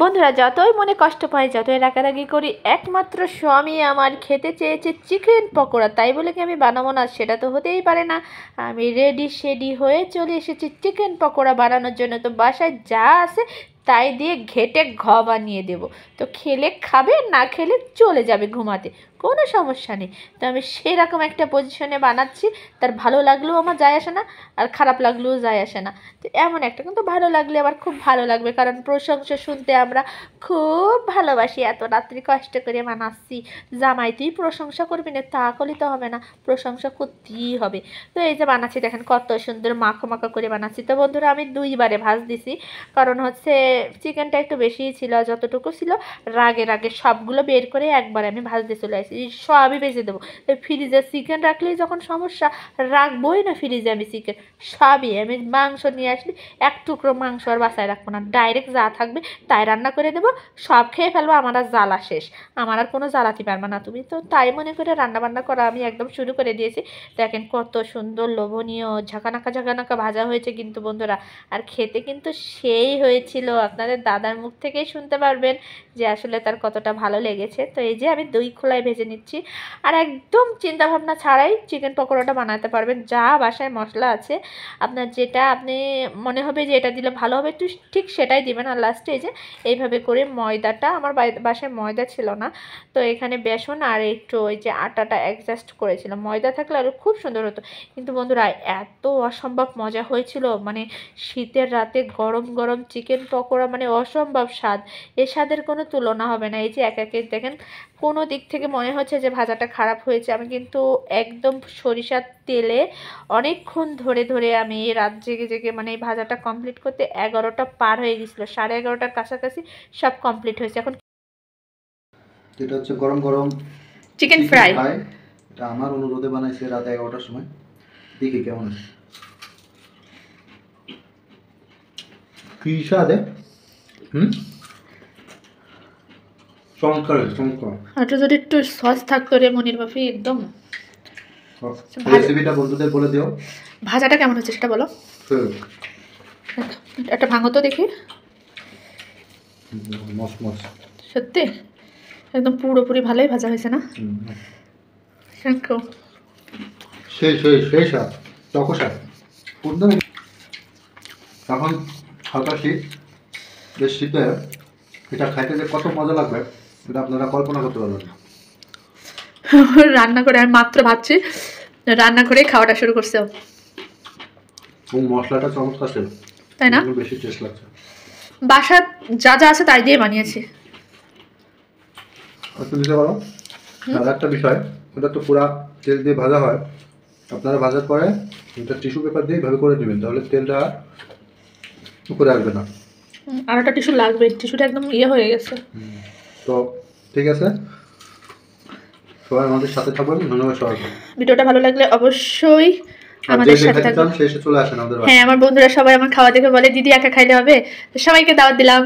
বন্ধুরা যতই মনে কষ্ট পাই, যতই রাগারাগি করি, একমাত্র স্বামী আমার খেতে চেয়েছে চিকেন পকোড়া, তাই বলে কি আমি বানাবো না? সেটা তো হতেই পারে না। আমি রেডি শেডি হয়ে চলে এসেছি চিকেন পকোড়া বানানোর জন্য। তো বাসায় যা আছে তাই দিয়ে ঘেটে বানিয়ে দেবো। তো খেলে খাবে, না খেলে চলে যাবে ঘুমাতে, কোনো সমস্যা নেই। তো আমি সেরকম একটা পজিশনে বানাচ্ছি, তার ভালো লাগলেও আমার যায় আসে না, আর খারাপ লাগলেও যায় আসে না। তো এমন একটা, কিন্তু ভালো লাগলে আবার খুব ভালো লাগবে, কারণ প্রশংসা শুনতে আমরা খুব ভালোবাসি। এত রাত্রি কষ্ট করে বানাচ্ছি, জামাই তুই প্রশংসা করবি না তা করলে তো হবে না, প্রশংসা করতেই হবে। তো এই যে বানাচ্ছি, দেখেন কত সুন্দর মাখো মাখো করে বানাচ্ছি। তো বন্ধুরা আমি 2বারে ভাজ দিছি, কারণ হচ্ছে চিকেনটা একটু বেশিই ছিল, যতটুকু ছিল রাগে রাগে সবগুলো বের করে একবারে আমি ভাজতে চলে আসি, সবই ভেজে দেবো। ফ্রিজে চিকেন রাখলেই যখন সমস্যা, রাখবোই না ফ্রিজে আমি চিকেন, সবই আমি মাংস নিয়ে আসলে এক টুকরো মাংস আর বাসায় রাখবো না, ডাইরেক্ট যা থাকবে তাই রান্না করে দেবো, সব খেয়ে ফেলবো, আমার আর জ্বালা শেষ, আমার আর কোনো জ্বালাতে পারবে না তুমি। তো তাই মনে করে রান্না বান্না করা আমি একদম শুরু করে দিয়েছি। দেখেন কত সুন্দর লোভনীয় ঝাঁকানাকা ঝাঁকানাকা ভাজা হয়েছে কিন্তু বন্ধুরা, আর খেতে কিন্তু সেই হয়েছিল। আপনাদের দাদার মুখ থেকেই শুনতে পারবেন যে আসলে তার কতটা ভালো লেগেছে। তো এই যে আমি 2 খোলায় ভেজে নিচ্ছি, আর একদম চিন্তাভাবনা ছাড়াই চিকেন পকোড়াটা বানাতে পারবেন। যা বাসায় মশলা আছে, আপনার যেটা আপনি মনে হবে যে এটা দিলে ভালো হবে, একটু ঠিক সেটাই দিবেন। আর লাস্টে এই যে এইভাবে করে ময়দাটা, আমার বাসায় ময়দা ছিল না, তো এখানে বেসন আর একটু ওই যে আটাটা অ্যাডজাস্ট করেছিলাম, ময়দা থাকলে আরও খুব সুন্দর হতো। কিন্তু বন্ধুরা এত অসম্ভব মজা হয়েছিল, মানে শীতের রাতে গরম গরম চিকেন পকোড়া, মানে অসম্ভব স্বাদ, এর স্বাদের কোনো তুলনা হবে না। এই যে এক একে দেখেন, কোনো দিক থেকে মনে হচ্ছে যে ভাজাটা খারাপ হয়েছে, আমি কিন্তু একদম সরিষার তেলে অনেকক্ষণ ধরে ধরে আমি রাত জেগে জেগে, মানে এই ভাজাটা কমপ্লিট করতে 11টা পার হয়ে গেছিলো, 11:30টার কাছাকাছি সব কমপ্লিট হয়েছে। এখন এটা হচ্ছে গরম গরম চিকেন ফ্রাই, এটা আমার অনুরোধে বানাইছে রাত 11টার সময়, দেখি কেমন আছে। কি স্বাদে, চমৎকার চমৎকার। আর যদি একটু সস থাকতো রে মনির বাপি, একদম। রেসিপিটা বন্ধুদের বলে দিও। ভাজাটা কেমন হচ্ছে সেটা বলো। একটা ভাঙো তো দেখি। সত্যি একদম পুরোপুরি ভালোই ভাজা হয়েছে না? সেই সেই সেই স্বাদ, টকো স্বাদ। তখন হালকা শীত, বেশ শীতে এটা খাইতে যে কত মজা লাগবে এটা আপনারা কল্পনা করতে পারবেন না। রান্না করে আমি মাত্র ভাবছি, রান্না করে খাওয়াটা শুরু করছে। মশলাটা চমৎকার ছিল, তাই না? বেশি টেস্ট লাগছে। বাসার যা যা আছে তাই দিয়ে বানিয়েছি। একটু দিতে পারো। আর একটা বিষয়, ওটা তো পুরা তেল দিয়ে ভাজা হয়, আপনারা ভাজার পরে এটা টিস্যু পেপার দিয়ে ভাবে করে নেবেন, তাহলে তেলটা উপরে আসবে না। আর একটা টিস্যু লাগবে, টিস্যুটা একদম ইয়ে হয়ে গেছে। তো ঠিক আছে, সবাই আমাদের সাথে থাকবেন। ধন্যবাদ সবাইকে। ভিডিওটা ভালো লাগলে অবশ্যই আমাদের সাথে থাকবেন। শেষে চলে আসেন আমাদের। হ্যাঁ, আমার বন্ধুরা সবাই আমার খাওয়া দেখে বলে দিদি একা খাইলে হবে, সবাইকে দাওয়াত দিলাম।